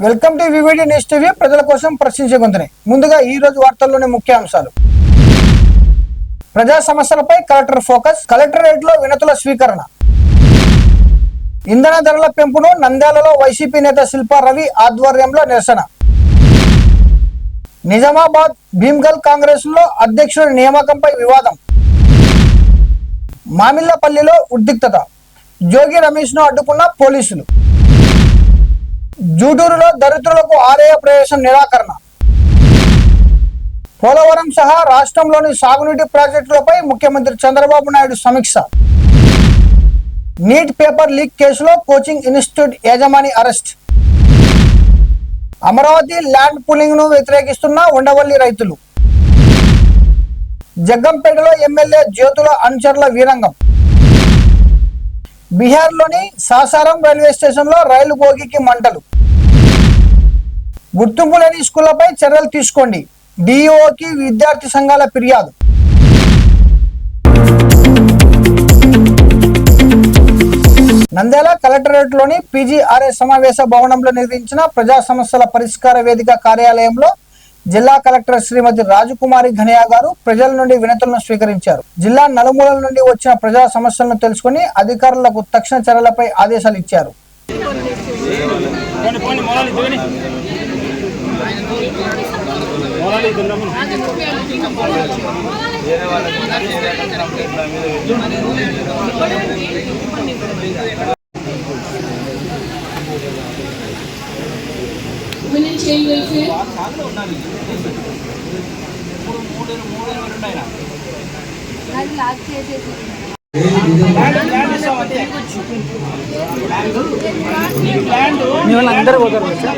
Welcome to VVD news TV. ప్రజల కోసం ప్రశ్నించే గొంతుని. ముందుగా ఈ రోజు వార్తల్లోని ముఖ్య అంశాలు. ప్రజా సమస్యలపై కలెక్టర్ ఫోకస్. కలెక్టరేట్ లో వినతుల స్వీకరణ. ఇంధన ధరల పెంపును నంద్యాలలో వైసీపీ నేత శిల్పా రవి ఆధ్వర్యంలో నిరసన. నిజామాబాద్ భీమ్గల్ కాంగ్రెస్ లో అధ్యక్షుడి నియామకంపై వివాదం. మామిళ్లపల్లిలో ఉద్రిక్తత. జోగి రమేష్ ను అడ్డుకున్న పోలీసులు. జూటూరులో దళితులకు ఆలయ ప్రవేశం నిరాకరణ. పోలవరం సహా రాష్ట్రంలోని సాగునీటి ప్రాజెక్టులపై ముఖ్యమంత్రి చంద్రబాబు నాయుడు సమీక్ష. నీట్ పేపర్ లీక్ కేసులో కోచింగ్ ఇన్స్టిట్యూట్ యజమాని అరెస్ట్. అమరావతి ల్యాండ్ పూలింగ్ ను వ్యతిరేకిస్తున్న ఉండవల్లి రైతులు. జగ్గంపేటలో ఎమ్మెల్యే జ్యోతుల అనుచరుల వీరంగం. బీహార్లోని సాసారం రైల్వే స్టేషన్ లో రైలు బోగికి మంటలు. గుర్తింపు లేని స్కూళ్లపై చర్యలు తీసుకోండి. డిఈఓకి విద్యార్థి సంఘాల ఫిర్యాదు. నంద్యాల కలెక్టరేట్ లోని పీజీఆర్ఏ సమావేశ భవనంలో నిర్వహించిన ప్రజా సమస్యల పరిష్కార వేదిక కార్యాలయంలో జిల్లా కలెక్టర్ శ్రీమతి రాజకుమారి ఘనయ్య గారు ప్రజల నుండి వినతులను స్వీకరించారు. జిల్లా నలుమూలల నుండి వచ్చిన ప్రజా సమస్యలను తెలుసుకుని అధికారులకు తక్షణ చర్యలపై ఆదేశాలు ఇచ్చారు. అందరూ పోతారు సార్.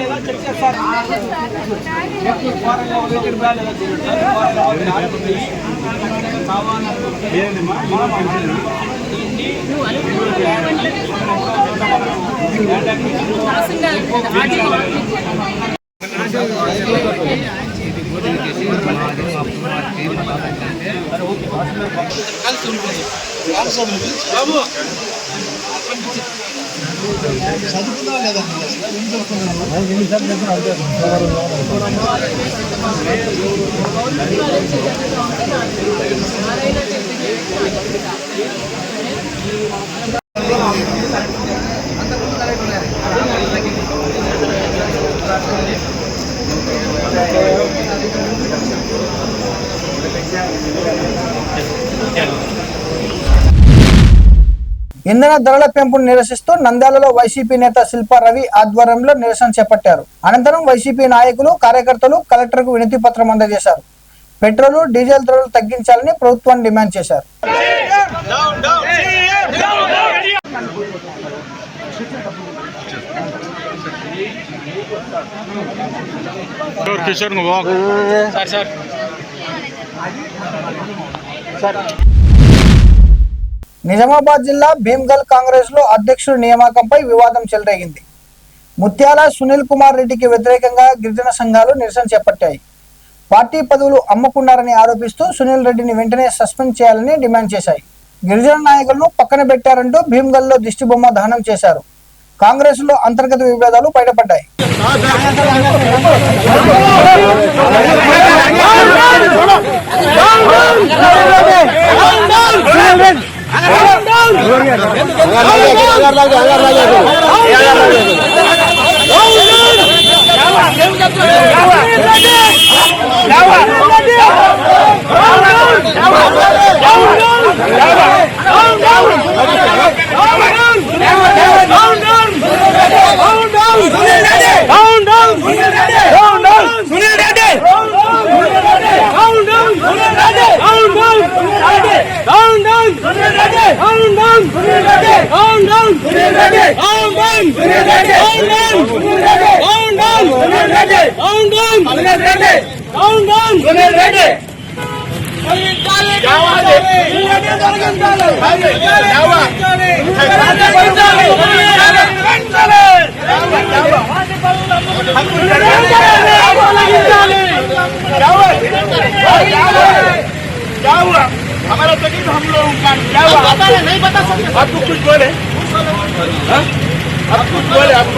ఇంధన ధరల పెంపును నిరసిస్తూ నంద్యాలలో వైసీపీ నేత శిల్పా రవి ఆధ్వర్యంలో నిరసన చేపట్టారు. అనంతరం వైసీపీ నాయకులు కార్యకర్తలు కలెక్టర్ కు వినతి పత్రం అందజేశారు. పెట్రోల్ డీజిల్ ధరలు తగ్గించాలని ప్రభుత్వాన్ని డిమాండ్ చేశారు. నిజామాబాద్ జిల్లా భీమ్గల్ కాంగ్రెస్ లో అధ్యక్షుడి నియామకంపై వివాదం చెలరేగింది. ముత్యాల సునీల్ కుమార్ రెడ్డికి వ్యతిరేకంగా గిరిజన సంఘాలు నిరసన చేపట్టాయి. పార్టీ పదవులు అమ్ముకున్నారని ఆరోపిస్తూ సునీల్ రెడ్డిని వెంటనే సస్పెండ్ చేయాలని డిమాండ్ చేశాయి. గిరిజన నాయకులను పక్కన పెట్టారంటూ భీమ్గల్ లో దిష్టిబొమ్మ దహనం చేశారు. కాంగ్రెస్ లో అంతర్గత విభేదాలు బయటపడ్డాయి. हमारा तकलीफ हम लोगों का क्या हुआ? नहीं बता सकते। आप कुछ बोले? अब कुछ बोले आप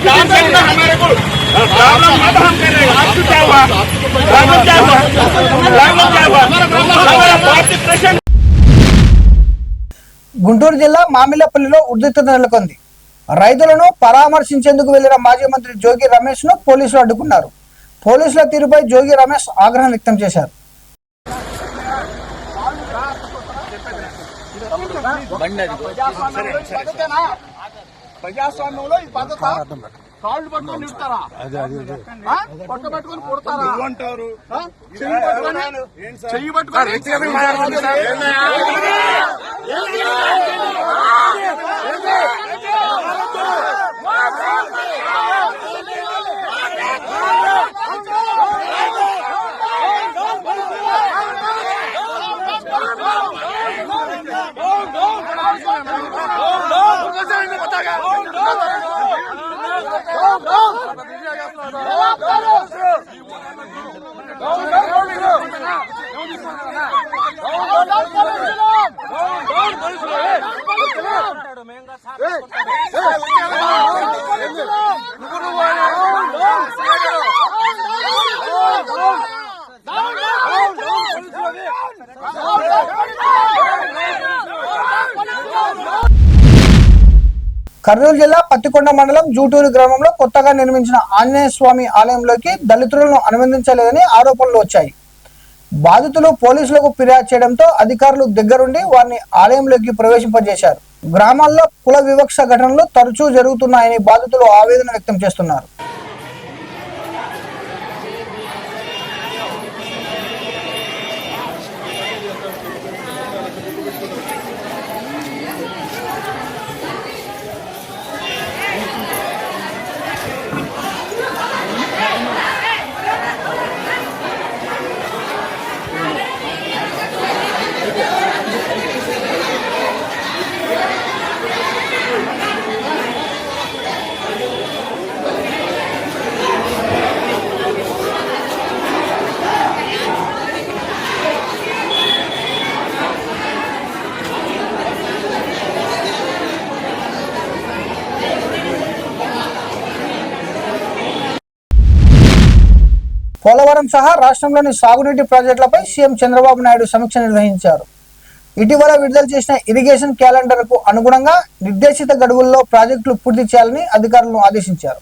काम करना हमारे को प्रॉब्लम मत हम कर रहे हैं। आपको क्या हुआ? प्रॉब्लम क्या हुआ? प्रॉब्लम क्या हुआ? हमारा पार्टी प्रेसिडेंट గుంటూరు జిల్లా మామిళ్లపల్లిలో ఉద్రిక్తత నెలకొంది. రైతులను పరామర్శించేందుకు వెళ్లిన మాజీ మంత్రి జోగి రమేష్ ను పోలీసులు అడ్డుకున్నారు. పోలీసుల తీరుపై జోగి రమేష్ ఆగ్రహం వ్యక్తం చేశారు. ప్రజాస్వామ్యంలో ఈ పద్ధత కాళ్ళు పట్టుకొని నిలుపుతారా? పట్ట పట్టుకొని కొడతారా? అంటారు చెయ్యి పట్టుకొని కర్నూలు జిల్లా పత్తికొండ మండలం జూటూరు గ్రామంలో కొత్తగా నిర్మించిన ఆంజనేయ స్వామి ఆలయంలోకి దళితులను అనుమతించలేదని ఆరోపణలు వచ్చాయి. బాధితులు పోలీసులకు ఫిర్యాదు చేయడంతో అధికారులు దగ్గరుండి వారిని ఆలయంలోకి ప్రవేశింపజేశారు. గ్రామాల్లో కుల వివక్ష ఘటనలు తరచూ జరుగుతున్నాయని బాధితులు ఆవేదన వ్యక్తం చేస్తున్నారు. పోలవరం సహా రాష్ట్రంలోని సాగునీటి ప్రాజెక్టులపై సీఎం చంద్రబాబు నాయుడు సమీక్ష నిర్వహించారు. ఇటీవల విడుదల చేసిన ఇరిగేషన్ క్యాలెండర్కు అనుగుణంగా నిర్దేశిత గడువుల్లో ప్రాజెక్టులు పూర్తి చేయాలని అధికారులను ఆదేశించారు.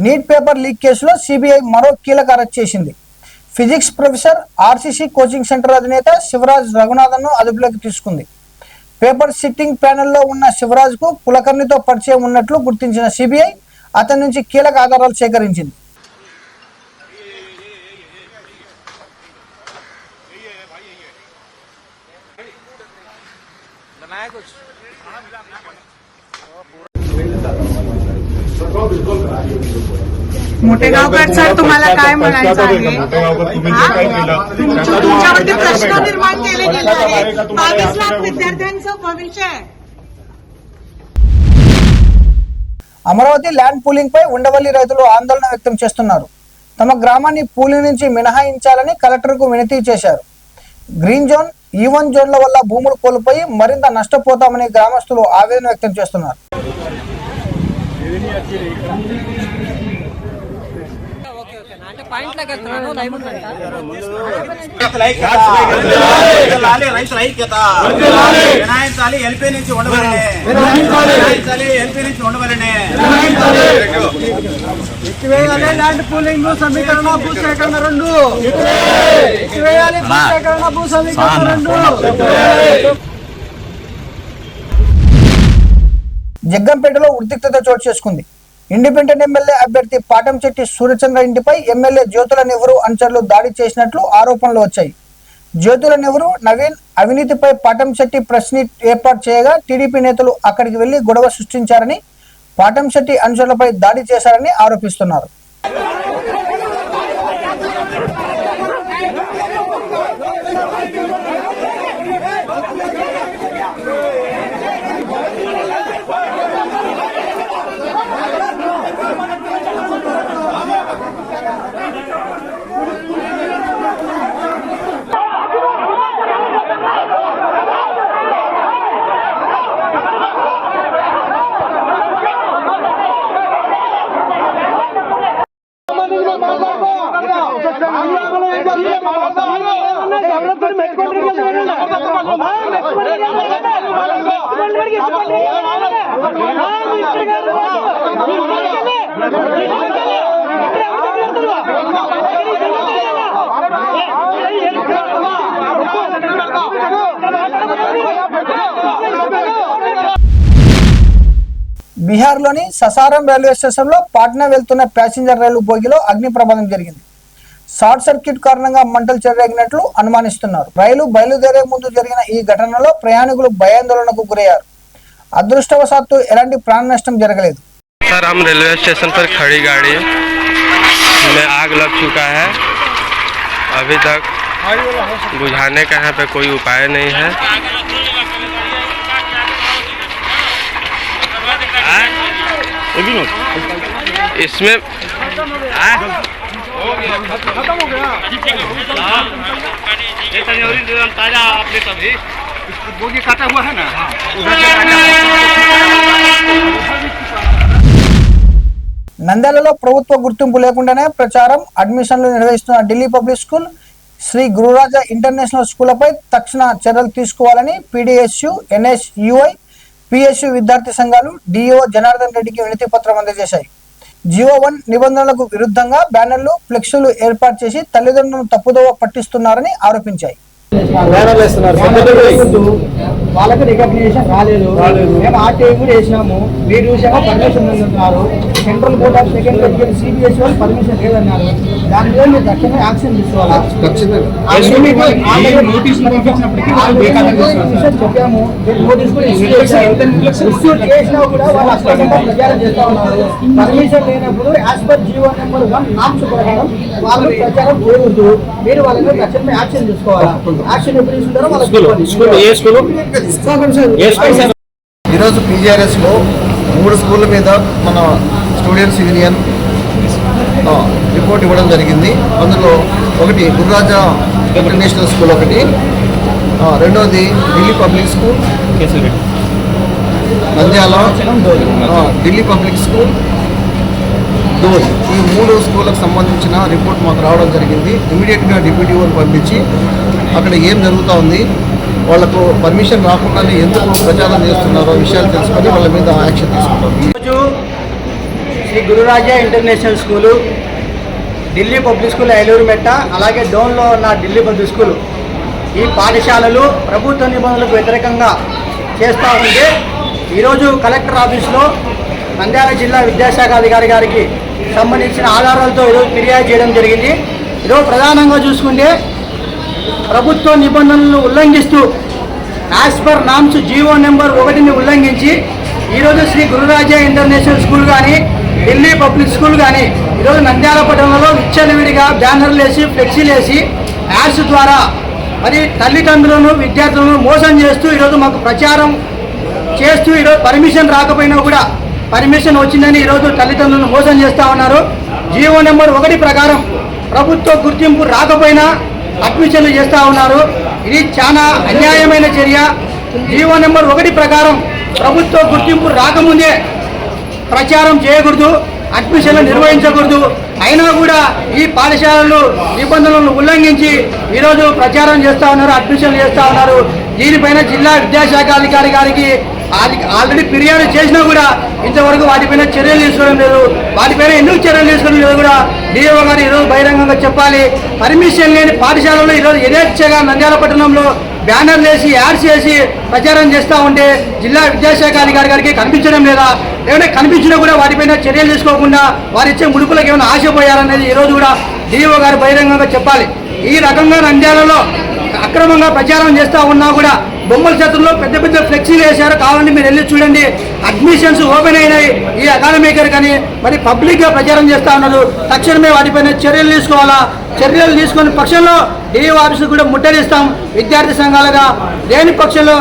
నీట్ పేపర్ లీక్ కేసులో సిబిఐ మరో కీలక అరెస్ట్ చేసింది. Physics professor, RCC coaching centre అధినేత శివరాజ్ రఘునాథన్ ను అదుపులోకి తీసుకుంది. పేపర్ సిట్టింగ్ ప్యానెల్లో ఉన్న శివరాజ్ కు కులకర్ణితో పరిచయం ఉన్నట్లు గుర్తించిన సిబిఐ అతని నుంచి కీలక ఆధారాలు సేకరించింది. मोठेगावकर सर तुम्हाला काय म्हणायचं आहे? तुमच्यावरती प्रश्न निर्माण केले गेले आहेत. 22 लाख विद्यार्थ्यांचं भविष्य आहे. అమరావతి ల్యాండ్ పూలింగ్ పై ఉండవల్లి రైతులు ఆందోళన వ్యక్తం చేస్తున్నారు. తమ గ్రామాన్ని పూలింగ్ నుంచి మినహాయించాలని కలెక్టర్కు వినతి చేశారు. గ్రీన్ జోన్, E1 జోన్ల వల్ల భూములు కోల్పోయి మరింత నష్టపోతామని గ్రామస్తులు ఆవేదన వ్యక్తం చేస్తున్నారు. పాయింట్ లెక్కెత్తున్నాను లైవ్ రైతుల ఐక్యత వినాయించాలి. ఎల్పీ నుంచి ఉండవలనే వినాయించాలి. ఎల్పీ నుంచి ఉండవలనే ఎత్తివేయాలి. ల్యాండ్ పూలింగ్ సమీకరణ భూసేకరణ 2 ఎత్తివేయాలి. భూసేకరణ భూ సమీకరణ 2. జగ్గంపేటలో ఉద్రిక్తత చోటు చేసుకుంది. ఇండిపెండెంట్ ఎమ్మెల్యే అభ్యర్థి పాటంశెట్టి సూర్యచంద్ర ఇంటిపై ఎమ్మెల్యే జ్యోతుల నెహ్రూ అనుచరులు దాడి చేసినట్లు ఆరోపణలు వచ్చాయి. జ్యోతుల నెహ్రూ నవీన్ అవినీతిపై పాటంశెట్టి ప్రెస్ మీట్ ఏర్పాటు చేయగా టీడీపీ నేతలు అక్కడికి వెళ్లి గొడవ సృష్టించారని, పాటంశెట్టి అనుచరులపై దాడి చేశారని ఆరోపిస్తున్నారు. బీహార్లోని ససారం రైల్వే స్టేషన్లో పాట్నా వెళ్తున్న ప్యాసింజర్ రైలు బోగిలో అగ్ని ప్రమాదం జరిగింది. షార్ట్ సర్క్యూట్ కారణంగా మంటలు చెలరేగినట్లు అనుమానిస్తున్నారు. రైలు బయలుదేరే ముందు జరిగిన ఈ ఘటనలో ప్రయాణికులు భయాందోళనకు గురయ్యారు. అదృష్టవశాత్తు ఎలాంటి ప్రాణ నష్టం జరగలేదు. सर हम रेलवे स्टेशन पर खड़ी गाड़ी में आग लग चुका है। अभी तक बुझाने का यहाँ पे कोई उपाय नहीं है। इसमें ताजा आपने तभी बोगी काटा हुआ है ना నంద్యాలలో ప్రభుత్వ గుర్తింపు లేకుండానే ప్రచారం, అడ్మిషన్లు నిర్వహిస్తున్న Delhi public school, Shri Gururaja international స్కూళ్లపై తక్షణ చర్యలు తీసుకోవాలని పీడీఎస్యు, ఎన్ఎస్యుఐ, పిఎస్యు విద్యార్థి సంఘాలు డిఓ జనార్దన్ రెడ్డికి వినతి పత్రం అందజేశాయి. జియో 1 నిబంధనలకు విరుద్ధంగా బ్యానర్లు, ఫ్లెక్సులు ఏర్పాటు చేసి తల్లిదండ్రులను తప్పుదోవ పట్టిస్తున్నారని ఆరోపించాయి. వాళ్ళకి రికగ్నిషన్ రాలేదు. మేము ఆర్టీఐ కూడా వేసినాము. మీరు చూసామో పర్మిషన్ ఉందన్నారు. Central board of secondary education CBSE వాళ్ళు పర్మిషన్ లేదన్నారు. దాని మీద మీరు తక్షణమే యాక్షన్ తీసుకోవాలి. చెప్పాము. నోటీస్ కూడా ఇష్యూ చేసినా కూడా వాళ్ళు అక్రమంగా ప్రచారం చేస్తా ఉన్నారు. పర్మిషన్ లేనప్పుడు as per Jio number 1 norms ప్రకారం వాళ్ళు ప్రచారం చేయకూడదు. మీరు వాళ్ళని తక్షణమే యాక్షన్ తీసుకోవాలి. యాక్షన్ ఎప్పుడు తీసుకుంటారో వాళ్ళకి ఈరోజు పీజీఆర్ఎస్లో 3 స్కూళ్ళ మీద మన స్టూడెంట్స్ యూనియన్ రిపోర్ట్ ఇవ్వడం జరిగింది. అందులో ఒకటి గురురాజా ఇంటర్నేషనల్ స్కూల్, ఒకటి రెండోది Delhi public school Nandyal, Delhi public school దోల్, ఈ 3 స్కూళ్ళకు సంబంధించిన రిపోర్ట్ మాకు రావడం జరిగింది. ఇమీడియట్గా డిప్యూటీ ఓని పంపించి అక్కడ ఏం జరుగుతూ ఉంది, వాళ్లకు పర్మిషన్ రాకుండానే ఎందుకు ప్రచారం చేస్తున్నారో విషయాలు తెలుసుకొని వాళ్ళ మీద యాక్షన్ తీసుకుంటారు. ఈరోజు Shri Gururaja international school, Delhi public school Ailurumetta, అలాగే డోన్లో ఉన్న ఢిల్లీ పబ్లిక్ స్కూల్, ఈ పాఠశాలలు ప్రభుత్వ నిబంధనలకు వ్యతిరేకంగా చేస్తూ ఉంటే ఈరోజు కలెక్టర్ ఆఫీస్లో నంద్యాల జిల్లా విద్యాశాఖ అధికారి గారికి సంబంధించిన ఆధారాలతో ఈరోజు ఫిర్యాదు చేయడం జరిగింది. ఈరోజు ప్రధానంగా చూసుకుంటే ప్రభుత్వ నిబంధనలను ఉల్లంఘిస్తూ as per norms GO number 1ని ఉల్లంఘించి ఈరోజు శ్రీ గురురాజా ఇంటర్నేషనల్ స్కూల్ కానీ, ఢిల్లీ పబ్లిక్ స్కూల్ కానీ ఈరోజు నంద్యాల పట్టణంలో విచ్చలవిడిగా బ్యానర్లు వేసి, ఫ్లెక్సీలు వేసి, యాడ్స్ ద్వారా మరి తల్లిదండ్రులను, విద్యార్థులను మోసం చేస్తూ ఈరోజు మాకు ప్రచారం చేస్తూ ఈరోజు పర్మిషన్ రాకపోయినా కూడా పర్మిషన్ వచ్చిందని ఈరోజు తల్లిదండ్రులను మోసం చేస్తూ ఉన్నారు. జియో నెంబర్ 1 ప్రకారం ప్రభుత్వ గుర్తింపు రాకపోయినా అడ్మిషన్లు చేస్తూ ఉన్నారు. ఇది చాలా అన్యాయమైన చర్య. జియో నెంబర్ 1 ప్రకారం ప్రభుత్వ గుర్తింపు రాకముందే ప్రచారం చేయకూడదు. అడ్మిషన్లు నిర్వహించకూడదు. అయినా కూడా ఈ పాఠశాలలు నిబంధనలను ఉల్లంఘించి ఈరోజు ప్రచారం చేస్తూ ఉన్నారు, అడ్మిషన్లు చేస్తూ ఉన్నారు. దీనిపైన జిల్లా విద్యాశాఖ అధికారి గారికి ఆల్రెడీ ఫిర్యాదు చేసినా కూడా ఇంతవరకు వాటిపైన చర్యలు తీసుకోవడం లేదు. వాటిపైన ఎందుకు చర్యలు తీసుకోవడం లేదు కూడా డిఓ గారు ఈరోజు బహిరంగంగా చెప్పాలి. పర్మిషన్ లేని పాఠశాలలో ఈరోజు యథేచ్ఛగా నంద్యాల పట్టణంలో బ్యానర్లు వేసి యాడ్స్ చేసి ప్రచారం చేస్తూ ఉంటే జిల్లా విద్యాశాఖ అధికారి గారికి కనిపించడం లేదా? ఏమైనా కనిపించినా కూడా వాటిపైన చర్యలు తీసుకోకుండా వారిచ్చే ముడుపులకు ఏమైనా ఆశపోయారనేది ఈరోజు కూడా డిఓ గారు బహిరంగంగా చెప్పాలి. ఈ రకంగా నంద్యాలలో అక్రమంగా ప్రచారం చేస్తూ ఉన్నా కూడా బొమ్మల చేతుల్లో పెద్ద పెద్ద ఫ్లెక్సీలు వేశారు. కావాలంటే మీరు వెళ్ళి చూడండి. అడ్మిషన్స్ ఓపెన్ అయినాయి ఈ అకాడమీకర్ కానీ మరి పబ్లిక్గా ప్రచారం చేస్తూ ఉన్నారు. తక్షణమే వాటిపైన చర్యలు తీసుకోవాలా. చర్యలు తీసుకునే పక్షంలో డిఓ ఆఫీసు కూడా ముట్టడిస్తాం విద్యార్థి సంఘాలుగా. లేని పక్షంలో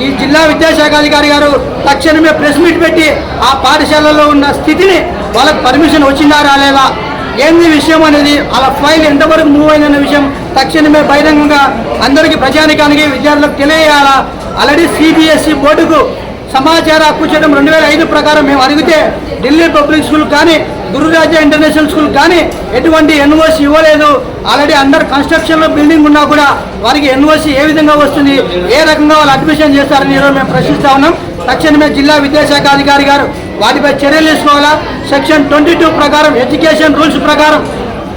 ఈ జిల్లా విద్యాశాఖ అధికారి గారు తక్షణమే ప్రెస్ మీట్ పెట్టి ఆ పాఠశాలలో ఉన్న స్థితిని వాళ్ళకి పర్మిషన్ వచ్చిందా రాలేదా, ఏంది విషయం అనేది, అలా ఫైల్ ఎంతవరకు మూవ్ అయిందన్న విషయం తక్షణమే బహిరంగంగా అందరికీ ప్రజానికానికి విద్యార్థులకు తెలియజేయాలా. ఆల్రెడీ సిబిఎస్ఈ బోర్డుకు సమాచార హక్కు చట్టం 2005 ప్రకారం మేము అడిగితే ఢిల్లీ పబ్లిక్ స్కూల్ కానీ గురురాజా ఇంటర్నేషనల్ స్కూల్ కానీ ఎటువంటి ఎన్ఓసి ఇవ్వలేదు. ఆల్రెడీ అండర్ కన్స్ట్రక్షన్లో బిల్డింగ్ ఉన్నా కూడా వారికి ఎన్ఓసి ఏ విధంగా వస్తుంది, ఏ రకంగా వాళ్ళు అడ్మిషన్ చేస్తారని ఈరోజు మేము ప్రశ్నిస్తూ ఉన్నాం. తక్షణమే జిల్లా విద్యాశాఖ అధికారి గారు వాటిపై చర్యలు తీసుకోవాలా. సెక్షన్ 22 ప్రకారం ఎడ్యుకేషన్ రూల్స్ ప్రకారం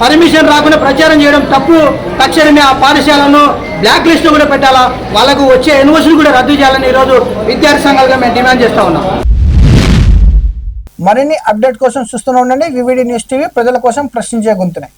పర్మిషన్ రాకుండా ప్రచారం చేయడం తప్పు. తక్షణమే ఆ పాఠశాలను బ్లాక్ లిస్ట్ కూడా పెట్టాలా. వాళ్ళకు వచ్చే ఎన్ఓసిని కూడా రద్దు చేయాలని ఈరోజు విద్యార్థి సంఘాలుగా మేము డిమాండ్ చేస్తూ ఉన్నాం. మరిన్ని అప్డేట్ కోసం చూస్తూనే ఉండండి వివిడి న్యూస్ టీవీ, ప్రజల కోసం ప్రశ్నించే గొంతునే.